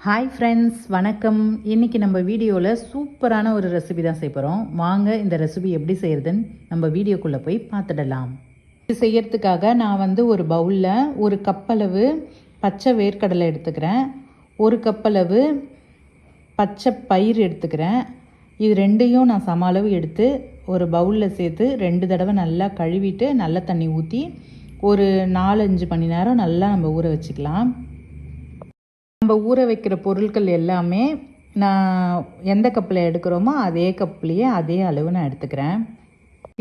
Hi friends, வணக்கம். இன்றைக்கி நம்ம வீடியோவில் சூப்பரான ஒரு ரெசிபி தான் செய்ய போகிறோம். வாங்க இந்த ரெசிபி எப்படி செய்கிறதுன்னு நம்ம வீடியோக்குள்ளே போய் பார்த்துடலாம். இது செய்யறதுக்காக நான் ஒரு பவுலில் ஒரு கப்பளவு பச்சை வேர்க்கடலை எடுத்துக்கிறேன், ஒரு கப்பளவு பச்சை பயிர் எடுத்துக்கிறேன். இது ரெண்டையும் நான் சம அளவு எடுத்து ஒரு பவுலில் சேர்த்து 2 தடவை நல்லா கழுவிட்டு நல்ல தண்ணி ஊற்றி ஒரு 4-5 மணி நேரம் நல்லா நம்ம ஊற வச்சுக்கலாம். நம்ம ஊற வைக்கிற பொருட்கள் எல்லாமே நான் எந்த கப்பில் எடுக்கிறோமோ அதே கப்லேயே அதே அளவு நான் எடுத்துக்கிறேன்.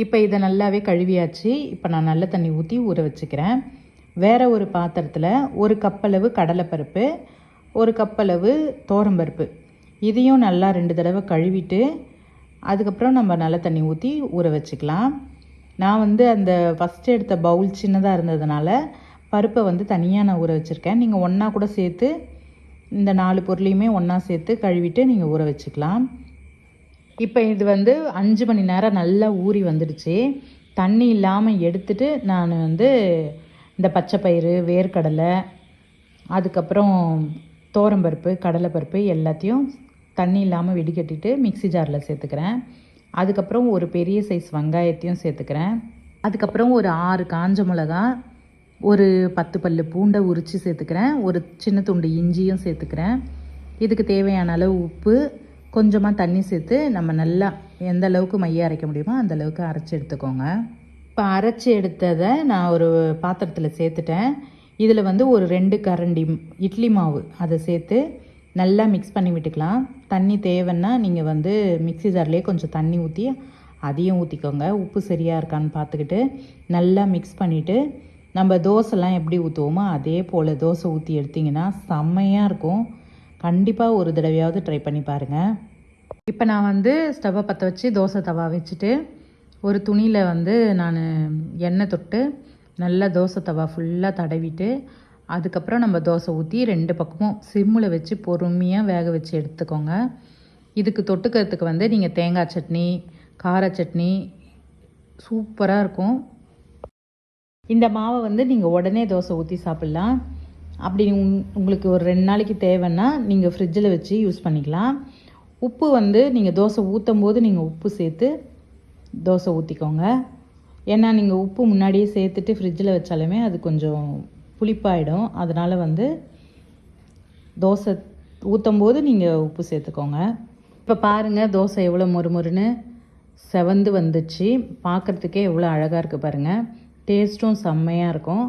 இப்போ இதை நல்லாவே கழுவியாச்சு. இப்போ நான் நல்ல தண்ணி ஊற்றி ஊற வச்சுக்கிறேன். வேறு ஒரு பாத்திரத்தில் ஒரு கப்பளவு கடலைப்பருப்பு, ஒரு கப்பளவு தோரம்பருப்பு, இதையும் நல்லா 2 தடவை கழுவிட்டு அதுக்கப்புறம் நம்ம நல்ல தண்ணி ஊற்றி ஊற வச்சுக்கலாம். நான் அந்த ஃபஸ்ட்டு எடுத்த பவுல் சின்னதாக இருந்ததுனால பருப்பை தனியாக நான் ஊற வச்சுருக்கேன். நீங்கள் ஒன்றா கூட சேர்த்து இந்த 4 பொருளையுமே ஒன்றா சேர்த்து கழுவிட்டு நீங்கள் ஊற வச்சுக்கலாம். இப்போ இது 5 மணி நேரம் நல்லா ஊறி வந்துடுச்சு. தண்ணி இல்லாமல் எடுத்துட்டு நான் இந்த பச்சை பயிறு, வேர்க்கடலை, அதுக்கப்புறம் தோரம்பருப்பு, கடலைப்பருப்பு எல்லாத்தையும் தண்ணி இல்லாமல் வடிகட்டிட்டு மிக்ஸி ஜாரில் சேர்த்துக்கிறேன். அதுக்கப்புறம் ஒரு பெரிய சைஸ் வெங்காயத்தையும் சேர்த்துக்கிறேன். அதுக்கப்புறம் ஒரு 6 காஞ்ச மிளகா, ஒரு 10 பல்லு பூண்டை உரித்து சேர்த்துக்கிறேன். ஒரு சின்ன துண்டு இஞ்சியும் சேர்த்துக்கிறேன். இதுக்கு தேவையான அளவு உப்பு, கொஞ்சமாக தண்ணி சேர்த்து நம்ம நல்லா எந்த அளவுக்கு மைய அரைக்க முடியுமோ அந்த அளவுக்கு அரைச்சி எடுத்துக்கோங்க. இப்போ அரைச்சி எடுத்ததை நான் ஒரு பாத்திரத்தில் சேர்த்துட்டேன். இதில் ஒரு 2 கரண்டி இட்லி மாவு அதை சேர்த்து நல்லா மிக்ஸ் பண்ணி விட்டுக்கலாம். தண்ணி தேவைன்னா நீங்கள் மிக்ஸி ஜார்லேயே கொஞ்சம் தண்ணி ஊற்றி அதையும் ஊற்றிக்கோங்க. உப்பு சரியாக இருக்கான்னு பார்த்துக்கிட்டு நல்லா மிக்ஸ் பண்ணிவிட்டு நம்ம தோசைலாம் எப்படி ஊற்றுவோமோ அதே போல் தோசை ஊற்றி எடுத்திங்கன்னா செம்மையாக இருக்கும். கண்டிப்பாக ஒரு தடவையாவது ட்ரை பண்ணி பாருங்கள். இப்போ நான் ஸ்டவ்வை பற்ற வச்சு தோசை தவா வச்சுட்டு ஒரு துணியில் நான் எண்ணெய் தொட்டு நல்லா தோசை தவா ஃபுல்லாக தடவிட்டு அதுக்கப்புறம் நம்ம தோசை ஊற்றி 2 பக்கமும் சிம்மில் வச்சு பொறுமையாக வேக வச்சு எடுத்துக்கோங்க. இதுக்கு தொட்டுக்கிறதுக்கு நீங்கள் தேங்காய் சட்னி, கார சட்னி சூப்பராக இருக்கும். இந்த மாவை நீங்கள் உடனே தோசை ஊற்றி சாப்பிட்லாம். அப்படி உங்களுக்கு ஒரு 2 நாளைக்கு தேவைன்னா நீங்கள் ஃப்ரிட்ஜில் வச்சு யூஸ் பண்ணிக்கலாம். உப்பு நீங்கள் தோசை ஊற்றும் போது நீங்கள் உப்பு சேர்த்து தோசை ஊற்றிக்கோங்க. ஏன்னா நீங்கள் உப்பு முன்னாடியே சேர்த்துட்டு ஃப்ரிட்ஜில் வச்சாலுமே அது கொஞ்சம் புளிப்பாயிடும். அதனால் தோசை ஊற்றும் போது நீங்கள் உப்பு சேர்த்துக்கோங்க. இப்போ பாருங்கள் தோசை எவ்வளோ மொறுமொறுன்னு செவந்து வந்துச்சு. பார்க்குறதுக்கே எவ்வளோ அழகாக இருக்குது பாருங்கள். டேஸ்ட்டும் செம்மையாக இருக்கும்.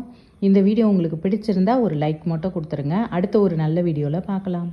இந்த வீடியோ உங்களுக்கு பிடிச்சிருந்தா ஒரு லைக் மட்டும் கொடுத்துருங்க. அடுத்த ஒரு நல்ல வீடியோவில் பார்க்கலாம்.